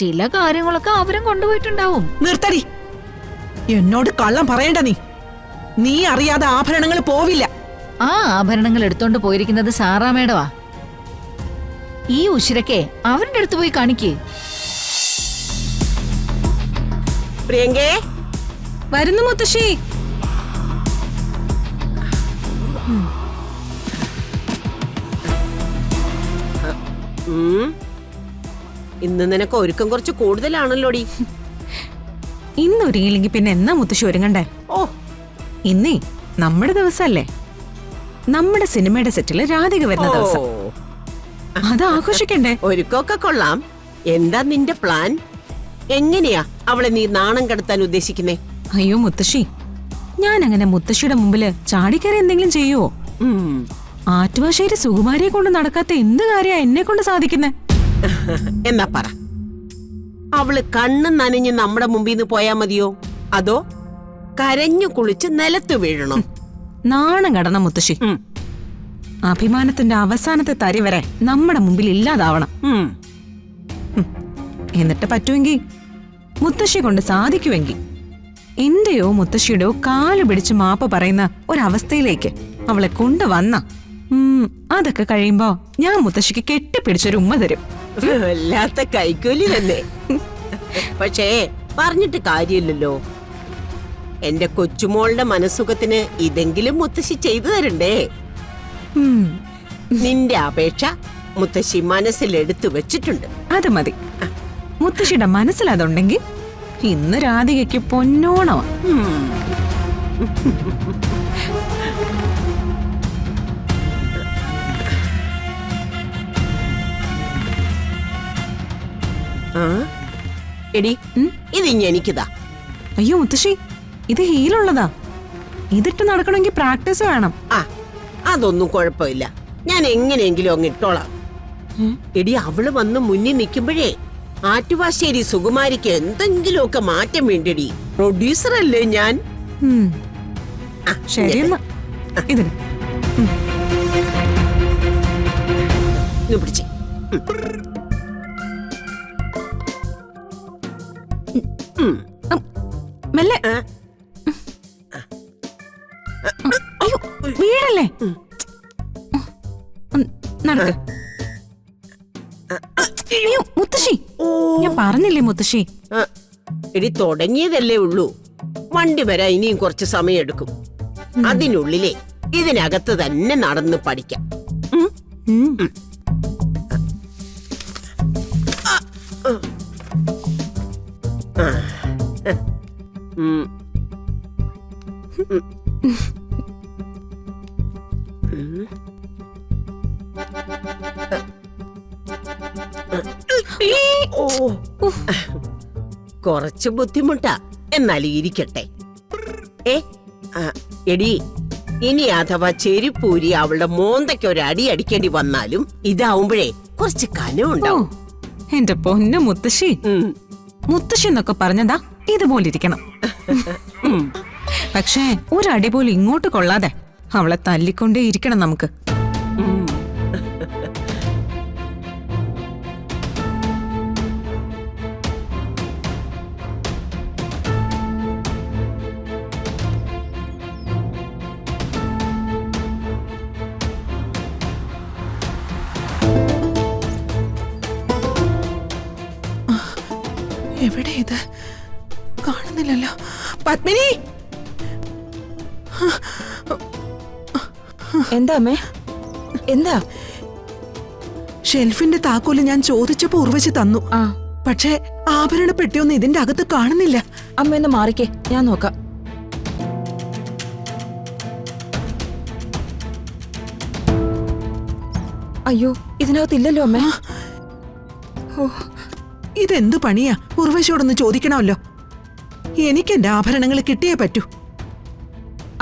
ചില കാര്യങ്ങളൊക്കെ അവരും കൊണ്ടുപോയിട്ടുണ്ടാവും. നിർത്തടി, എന്നോട് കള്ളം പറയണ്ട. നീ അറിയാതെ ആഭരണങ്ങൾ പോവില്ല. ആ ആഭരണങ്ങൾ എടുത്തോണ്ട് പോയിരിക്കുന്നത് സാറാമേടവാ. ഈ ഉശിരക്കെ അവരുടെ അടുത്ത് പോയി കാണിക്കേ. പ്രിയങ്കേ, വരുന്നു മുത്തശ്ശി. ഇന്ന് നിനക്ക് ഒരുക്കം കുറച്ച് കൂടുതലാണല്ലോടി. ഇന്നൊരുങ്ങിയില്ലെങ്കിൽ പിന്നെ എന്നാ മുത്തശ്ശി ഒരുങ്ങണ്ടേ? ഓ, ഇന്നേ നമ്മുടെ ദിവസല്ലേ, നമ്മുടെ സിനിമയുടെ സെറ്റില് രാധിക വരുന്ന ദിവസം. അത് ആഘോഷിക്കണ്ടേ? ഒരുക്കമൊക്കെ കൊള്ളാം. എന്താ നിന്റെ പ്ലാൻ? എങ്ങനെയാ അവളെ നീ നാണം കടത്താൻ ഉദ്ദേശിക്കുന്നേ? അയ്യോ മുത്തശ്ശി, ഞാൻ അങ്ങനെ മുത്തശ്ശിയുടെ മുമ്പില് ചാടിക്കയറി എന്തെങ്കിലും ചെയ്യുവോ? ആറ്റുവാശ്ശേരി സുകുമാരിയെ കൊണ്ട് നടക്കാത്ത എന്ത് കാര്യ എന്നെ കൊണ്ട് സാധിക്കുന്നേ? എന്നാ പറ, അവള് കണ്ണും നനഞ്ഞ് നമ്മുടെ മുമ്പിൽ നിന്ന് പോയാ മതിയോ, അതോ കരഞ്ഞു കുളിച്ച് നിലത്ത് വീഴണോ? നാണം കടണം മുത്തശ്ശി. അഭിമാനത്തിന്റെ അവസാനത്തെ തരി വരെ നമ്മുടെ മുമ്പിൽ ഇല്ലാതാവണം. എന്നിട്ട് പറ്റുമെങ്കിൽ, മുത്തശ്ശി കൊണ്ട് സാധിക്കുമെങ്കിൽ, എന്റെയോ മുത്തശ്ശിയുടെയോ കാല് പിടിച്ച് മാപ്പ് പറയുന്ന ഒരവസ്ഥയിലേക്ക് അവളെ കൊണ്ടുവന്ന അതൊക്കെ കഴിയുമ്പോ ഞാൻ മുത്തശ്ശിക്ക് കെട്ടിപ്പിടിച്ചൊരു ഉമ്മ തരും. വല്ലാത്ത കൈക്കൂലി തന്നെ. പക്ഷേ പറഞ്ഞിട്ട് കാര്യമില്ലല്ലോ. എന്റെ കൊച്ചുമോളുടെ മനസ്സുഖത്തിന് ഇതെങ്കിലും മുത്തശ്ശി ചെയ്തു തരണ്ടേ? നിന്റെ അപേക്ഷ മുത്തശ്ശി മനസ്സിലെടുത്തു വെച്ചിട്ടുണ്ട്. അത് മതി. മുത്തശ്ശിയുടെ മനസ്സിലതുണ്ടെങ്കിൽ ഇന്ന് രാധികയ്ക്ക് പൊന്നോണമാ. എടി, ഇത് എനിക്കിതാ. അയ്യോ മുത്തശ്ശി, ഇത് ഹീലുള്ളതാ. ഇതിട്ട് നടക്കണമെങ്കിൽ പ്രാക്ടീസ് വേണം. ആ, അതൊന്നും കുഴപ്പമില്ല, ഞാൻ എങ്ങനെയെങ്കിലും അങ്ങ് ഇട്ടോളാം. എടി, അവള് വന്ന് മുന്നിൽ നിൽക്കുമ്പോഴേ ആറ്റുവാശ്ശേരി സുകുമാരിക്ക് എന്തെങ്കിലുമൊക്കെ മാറ്റം വേണ്ടടി. പ്രൊഡ്യൂസർ അല്ലേ ഞാൻ. ശരി എന്നാ ഇതിന് പിടിച്ചേ. മെല്ലെ. അയ്യോ വീഴല്ലേ. നടക്ക്. അയ്യോ മുത്തശ്ശി, ഞാൻ പറഞ്ഞില്ലേ മുത്തശ്ശി. എടി, തുടങ്ങിയതല്ലേ ഉള്ളൂ. വണ്ടി വരാൻ ഇനിയും കുറച്ച് സമയം എടുക്കും. അതിനുള്ളിലേ ഇതിനകത്ത് തന്നെ നടന്ന് പഠിക്കാം. കുറച്ച് ബുദ്ധിമുട്ടാ, എന്നാലും ഇരിക്കട്ടെ. എടി, ഇനി അഥവാ ചെരുപ്പൂരി അവളുടെ മോന്തയ്ക്ക് ഒരു അടി അടിക്കേണ്ടി വന്നാലും ഇതാവുമ്പോഴേ കുറച്ച് കനമുണ്ടാവും. എന്റെ പൊന്നു മുത്തശ്ശി, മുത്തശ്ശി എന്നൊക്കെ പറഞ്ഞതാ ഇതുപോലെ ഇരിക്കണം. പക്ഷേ ഒരടി പോലും ഇങ്ങോട്ട് കൊള്ളാതെ അവളെ തല്ലിക്കൊണ്ടേ ഇരിക്കണം നമുക്ക്. എവിടെ ഇത്? കാണുന്നില്ലല്ലോ. പത്മിനി, എന്താ അമ്മേ? എന്താ? ഷെൽഫിന്റെ താക്കോല് ഞാൻ ചോദിച്ചപ്പോ ഉർവശി തന്നു. പക്ഷേ ആഭരണ പെട്ടിയൊന്നും ഇതിന്റെ അകത്ത് കാണുന്നില്ല. അമ്മ ഒന്ന് മാറിക്കേ, ഞാൻ നോക്കാം. അയ്യോ, ഇതിനകത്തില്ലല്ലോ അമ്മേ. ഓ, ഇതെന്ത് പണിയാ? ഉർവശിയോടൊന്ന് ചോദിക്കണമല്ലോ. എനിക്ക് എന്റെ ആഭരണങ്ങൾ കിട്ടിയേ പറ്റൂ.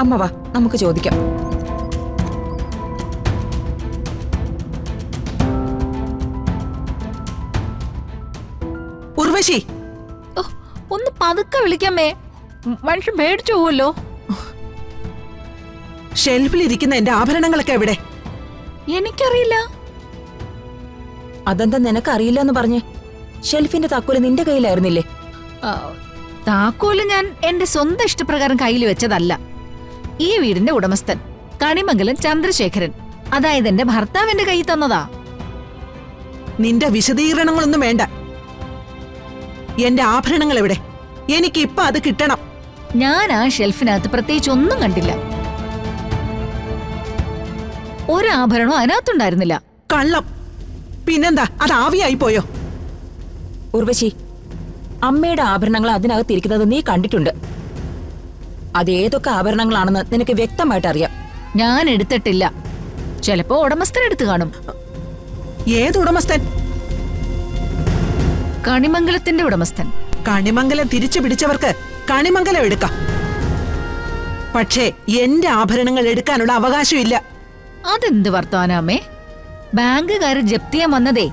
അമ്മ വാ, നമുക്ക് ചോദിക്കാം. ഉർവശി, ഒന്ന് പതുക്കെ വിളിക്കാമേ, മനുഷ്യൻ പേടിച്ചു പോവല്ലോ. ഷെൽഫിലിരിക്കുന്ന എന്റെ ആഭരണങ്ങളൊക്കെ എവിടെ? എനിക്കറിയില്ല. അതെന്താ നിനക്ക് അറിയില്ല എന്ന് പറഞ്ഞേ? ഷെൽഫിന്റെ താക്കോല് നിന്റെ കയ്യിലായിരുന്നില്ലേ? ആ, താക്കോല് ഞാൻ എന്റെ സ്വന്തം ഇഷ്ടപ്രകാരം കയ്യിൽ വെച്ചതല്ല. ഈ വീടിന്റെ ഉടമസ്ഥൻ കണിമംഗലം ചന്ദ്രശേഖരൻ, അതായത് എന്റെ ഭർത്താവിന്റെ കയ്യിൽ തന്നതാ. നിന്റെ വിശദീകരണങ്ങളൊന്നും വേണ്ട. എന്റെ ആഭരണങ്ങൾ എവിടെ? എനിക്ക് ഇപ്പൊ അത് കിട്ടണം. ഞാൻ ആ ഷെൽഫിനകത്ത് പ്രത്യേകിച്ച് ഒന്നും കണ്ടില്ല. ഒരാഭരണവും അതിനകത്തുണ്ടായിരുന്നില്ല. കള്ളം. പിന്നെന്താ, അത് ആവിയായി പോയോ? ഉർവശി, അമ്മയുടെ ആഭരണങ്ങൾ അതിനകത്തിരിക്കുന്നത് നീ കണ്ടിട്ടുണ്ട്. അത് ഏതൊക്കെ ആഭരണങ്ങളാണെന്ന് നിനക്ക് വ്യക്തമായിട്ട് അറിയാം. ഞാൻ എടുത്തിട്ടില്ല. ചിലപ്പോ ഉടമസ്ഥൻ എടുത്തു കാണും. ഏതുടമസ്ഥൻ? കണിമംഗലത്തിന്റെ ഉടമസ്ഥൻ. കണിമംഗലം തിരിച്ചു പിടിച്ചവർക്ക് കണിമംഗലം എടുക്കാം. പക്ഷേ എന്റെ ആഭരണങ്ങൾ എടുക്കാനുള്ള അവകാശമില്ല. അതെന്ത് വർത്താനമ്മേ? ബാങ്കുകാര് ജപ്തി ചെയ്യാൻ വന്നതേ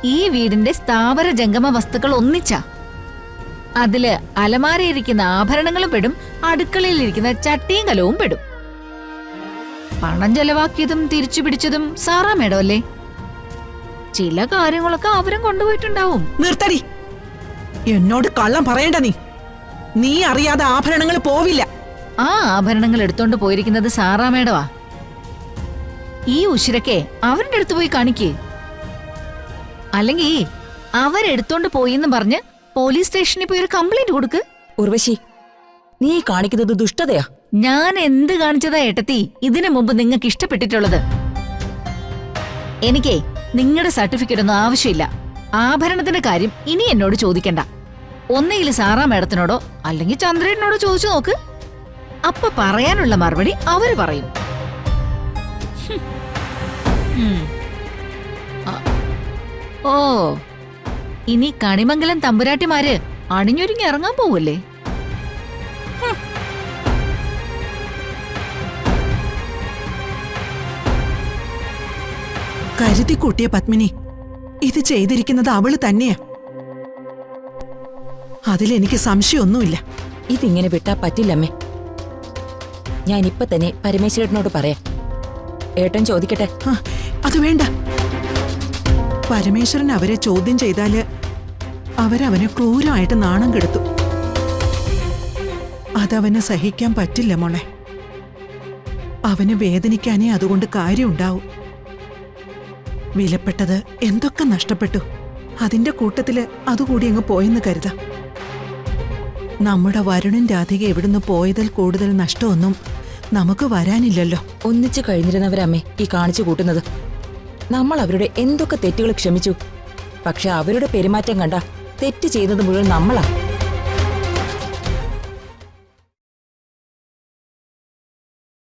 ഈ വീടിന്റെ സ്ഥാവര ജംഗമ വസ്തുക്കൾ ഒന്നിച്ചാ. അതില് അലമാരയിരിക്കുന്ന ആഭരണങ്ങളും പെടും, അടുക്കളയിലിരിക്കുന്ന ചട്ടിയും കലവും പെടും. പണം ചെലവാക്കിയതും തിരിച്ചു പിടിച്ചതും സാറാ മേഡം അല്ലേ? ചില കാര്യങ്ങളൊക്കെ അവരും കൊണ്ടുപോയിട്ടുണ്ടാവും. നിർത്തടി. എന്നോട് കള്ളം പറയണ്ട. നീ അറിയാതെ ആഭരണങ്ങൾ പോവില്ല. ആ ആഭരണങ്ങൾ എടുത്തോണ്ട് പോയിരിക്കുന്നത് സാറാ മേഡമാ. ഈ ഉശിരക്കെ അവരുടെ അടുത്ത് പോയി കാണിക്കേ. അല്ലെങ്കിൽ അവരെടുത്തോണ്ട് പോയിന്ന് പറഞ്ഞ് പോലീസ് സ്റ്റേഷനിൽ പോയി ഒരു കംപ്ലൈന്റ് കൊടുക്ക്. ഉർവശി, നീ കാണിക്കുന്നത് ദുഷ്ടതയാ. ഞാൻ എന്ത് കാണിച്ചതാ ഏട്ടത്തി ഇതിനു മുമ്പ് നിങ്ങൾക്ക് ഇഷ്ടപ്പെട്ടിട്ടുള്ളത്? എനിക്കേ നിങ്ങളുടെ സർട്ടിഫിക്കറ്റ് ഒന്നും ആവശ്യമില്ല. ആഭരണത്തിന്റെ കാര്യം ഇനി എന്നോട് ചോദിക്കണ്ട. ഒന്നുകിൽ സാറാ മേഡത്തിനോടോ അല്ലെങ്കിൽ ചന്ദ്രനോടോ ചോദിച്ചു നോക്ക്. അപ്പൊ പറയാനുള്ള മറുപടി അവര് പറയും. ഓ, ഇനി കണിമംഗലം തമ്പുരാട്ടിമാര് അണിഞ്ഞൊരുങ്ങി ഇറങ്ങാൻ പോവല്ലേ? കരുതിക്കൂട്ടിയ പത്മിനി, ഇത് ചെയ്തിരിക്കുന്നത് അവള് തന്നെയാ. അതിലെനിക്ക് സംശയമൊന്നുമില്ല. ഇതിങ്ങനെ വിട്ടാ പറ്റില്ലമ്മേ. ഞാൻ ഇപ്പൊ തന്നെ പരമേശ്വരനോട് പറയാം. ഏട്ടൻ ചോദിക്കട്ടെ. അത് വേണ്ട. പരമേശ്വരൻ അവരെ ചോദ്യം ചെയ്താല് അവരവനെ ക്രൂരമായിട്ട് നാണം കെടുത്തു. അതവന് സഹിക്കാൻ പറ്റില്ല മോളെ. അവന് വേദനിക്കാനേ അതുകൊണ്ട് കാര്യമുണ്ടാവും. വിലപ്പെട്ടത് എന്തൊക്കെ നഷ്ടപ്പെട്ടു. അതിന്റെ കൂട്ടത്തില് അതുകൂടി അങ്ങ് പോയെന്ന് കരുതാം. നമ്മുടെ വരുണൻ രാധിക എവിടുന്ന് പോയതിൽ കൂടുതൽ നഷ്ടമൊന്നും നമുക്ക് വരാനില്ലല്ലോ. ഒന്നിച്ചു കഴിഞ്ഞിരുന്നവരമ്മേ ഈ കാണിച്ചു കൂട്ടുന്നത്. നമ്മൾ അവരുടെ എന്തൊക്കെ തെറ്റുകൾ ക്ഷമിച്ചു. പക്ഷെ അവരുടെ പെരുമാറ്റം കണ്ട തെറ്റ് ചെയ്യുന്നത് മുഴുവൻ നമ്മളാ.